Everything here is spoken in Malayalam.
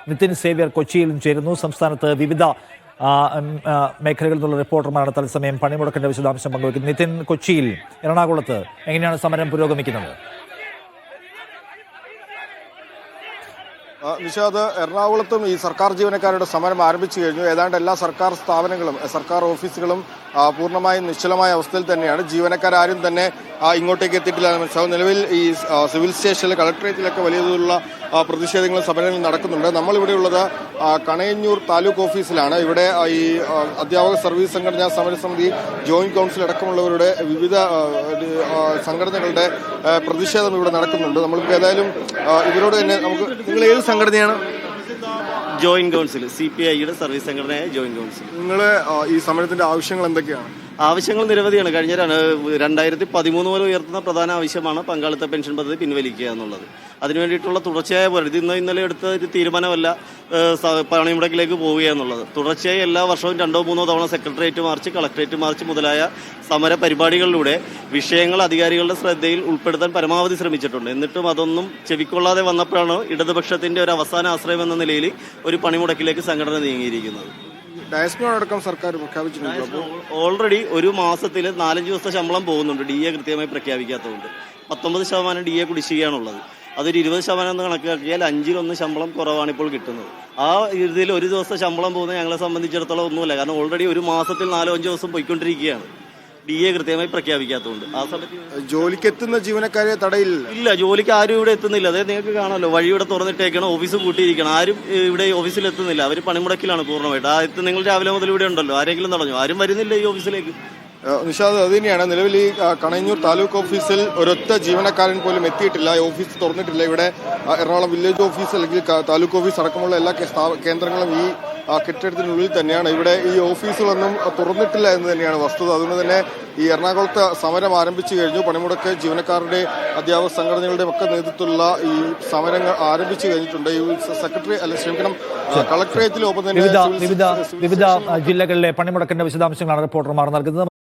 നിതിൻ സേവ്യർ കൊച്ചിയിലും ചേരുന്നു. സംസ്ഥാനത്ത് വിവിധ മേഖലകളിൽ നിന്നുള്ള റിപ്പോർട്ടർമാരാണ് തത്സമയം പണിമുടക്കിന്റെ വിശദാംശം പങ്കുവയ്ക്കുന്നത്. നിതിൻ, കൊച്ചിയിൽ, എറണാകുളത്ത് എങ്ങനെയാണ് സമരം പുരോഗമിക്കുന്നത്? നിഷാദ്, എറണാകുളത്തും ഈ സർക്കാർ ജീവനക്കാരുടെ സമരം ആരംഭിച്ചു കഴിഞ്ഞു. ഏതാണ്ട് എല്ലാ സർക്കാർ സ്ഥാപനങ്ങളും സർക്കാർ ഓഫീസുകളും പൂർണ്ണമായും നിശ്ചലമായ അവസ്ഥയിൽ തന്നെയാണ്. ജീവനക്കാരും തന്നെ ഇങ്ങോട്ടേക്ക് എത്തിയിട്ടില്ല എന്ന് മനസ്സിലാവും. നിലവിൽ ഈ സിവിൽ സ്റ്റേഷനിൽ, കളക്ടറേറ്റിലൊക്കെ വലിയ തോതിലുള്ള പ്രതിഷേധങ്ങളും സമരങ്ങളും നടക്കുന്നുണ്ട്. നമ്മളിവിടെയുള്ളത് കണയന്നൂർ താലൂക്ക് ഓഫീസിലാണ്. ഇവിടെ ഈ അധ്യാപക സർവീസ് സംഘടനാ സമരസമിതി, ജോയിന്റ് കൗൺസിൽ അടക്കമുള്ളവരുടെ വിവിധ സംഘടനകളുടെ പ്രതിഷേധം ഇവിടെ നടക്കുന്നുണ്ട്. നമ്മൾക്ക് ഏതായാലും ഇവരോട് തന്നെ നിങ്ങൾ ഏത് സംഘടനയാണ്? ജോയിന്റ് കൗൺസിൽ, CPIയുടെ സർവീസ് സംഘടനയായ ജോയിന്റ് കൗൺസിൽ. നിങ്ങൾ ഈ സമരത്തിന്റെ ആവശ്യങ്ങൾ എന്തൊക്കെയാണ്? ആവശ്യങ്ങൾ നിരവധിയാണ്. കഴിഞ്ഞ 2013 മുതൽ ഉയർത്തുന്ന പ്രധാന ആവശ്യമാണ് പങ്കാളിത്ത പെൻഷൻ പദ്ധതി പിൻവലിക്കുക എന്നുള്ളത്. അതിനുവേണ്ടിയിട്ടുള്ള തുടർച്ചയായ പോരാട്ടം. ഇന്നലെ എടുത്ത ഒരു തീരുമാനമല്ല പണിമുടക്കിലേക്ക് പോവുക എന്നുള്ളത്. തുടർച്ചയായി എല്ലാ വർഷവും 2-3 തവണ സെക്രട്ടേറിയറ്റ് മാർച്ച്, കളക്ടറേറ്റ് മാർച്ച് മുതലായ സമര പരിപാടികളിലൂടെ വിഷയങ്ങൾ അധികാരികളുടെ ശ്രദ്ധയിൽ ഉൾപ്പെടുത്താൻ പരമാവധി ശ്രമിച്ചിട്ടുണ്ട്. എന്നിട്ടും അതൊന്നും ചെവിക്കൊള്ളാതെ വന്നപ്പോഴാണ് ഇടതുപക്ഷത്തിന്റെ ഒരു അവസാന ആശ്രയം എന്ന നിലയിൽ ഒരു പണിമുടക്കിലേക്ക് സംഘടന നീങ്ങിയിരിക്കുന്നത്. ഡയസ്മോടക്കം സർക്കാർ പ്രഖ്യാപിച്ചിട്ടുണ്ട്. ഓൾറെഡി ഒരു മാസത്തിൽ 4-5 ദിവസത്തെ ശമ്പളം പോകുന്നുണ്ട്. DA കൃത്യമായി പ്രഖ്യാപിക്കാത്തതുകൊണ്ട് 19% DA കുടിശ്ശികയാണുള്ളത്. അതൊരു 20% എന്ന് കണക്കാക്കിയാൽ 5-1 ശമ്പളം കുറവാണ് ഇപ്പോൾ കിട്ടുന്നത്. ആ രീതിയിൽ ഒരു ദിവസത്തെ ശമ്പളം പോകുന്നത് ഞങ്ങളെ സംബന്ധിച്ചിടത്തോളം ഒന്നുമില്ല. കാരണം ഓൾറെഡി ഒരു മാസത്തിൽ 4-5 ദിവസം പോയിക്കൊണ്ടിരിക്കുകയാണ്. DA കൃത്യമായി പ്രഖ്യാപിക്കാത്തതുകൊണ്ട് ആ സമയത്ത് ജോലിക്ക് എത്തുന്ന ജീവനക്കാരെ തടയില്ല. ഇല്ല, ജോലിക്ക് ആരും ഇവിടെ എത്തുന്നില്ല. അതായത് നിങ്ങൾക്ക് കാണാമല്ലോ, വഴി ഇവിടെ തുറന്നിട്ടേക്കണം, ഓഫീസ് പൂട്ടിയിരിക്കണം. ആരും ഇവിടെ ഓഫീസിൽ എത്തുന്നില്ല. അവർ പണിമുടക്കിലാണ് പൂർണ്ണമായിട്ട്. നിങ്ങൾ രാവിലെ മുതൽ ഇവിടെ ഉണ്ടല്ലോ, ആരെങ്കിലും തടഞ്ഞു? ആരും വരുന്നില്ല ഈ ഓഫീസിലേക്ക്. നിഷാദ്, അത് തന്നെയാണ് നിലവിൽ ഈ കണയന്നൂർ താലൂക്ക് ഓഫീസിൽ ഒരൊറ്റ ജീവനക്കാരൻ പോലും എത്തിയിട്ടില്ല. ഓഫീസ് തുറന്നിട്ടില്ല. ഇവിടെ എറണാകുളം വില്ലേജ് ഓഫീസ് അല്ലെങ്കിൽ താലൂക്ക് ഓഫീസ് അടക്കമുള്ള എല്ലാ കേന്ദ്രങ്ങളും ഈ കെട്ടിടത്തിനുള്ളിൽ തന്നെയാണ്. ഇവിടെ ഈ ഓഫീസുകളൊന്നും തുറന്നിട്ടില്ല എന്ന് തന്നെയാണ് വസ്തുത. അതുകൊണ്ട് തന്നെ ഈ എറണാകുളത്ത് സമരം ആരംഭിച്ചു കഴിഞ്ഞു. പണിമുടക്ക് ജീവനക്കാരുടെ, അധ്യാപക സംഘടനകളുടെയും ഒക്കെ നേതൃത്വത്തിലുള്ള ഈ സമരങ്ങൾ ആരംഭിച്ചു കഴിഞ്ഞിട്ടുണ്ട്. ഈ കളക്ടറേറ്റിൽ ഒപ്പം തന്നെ വിവിധ ജില്ലകളിലെ പണിമുടക്കിന്റെ വിശദാംശങ്ങളാണ് റിപ്പോർട്ടർമാർ നൽകുന്നത്.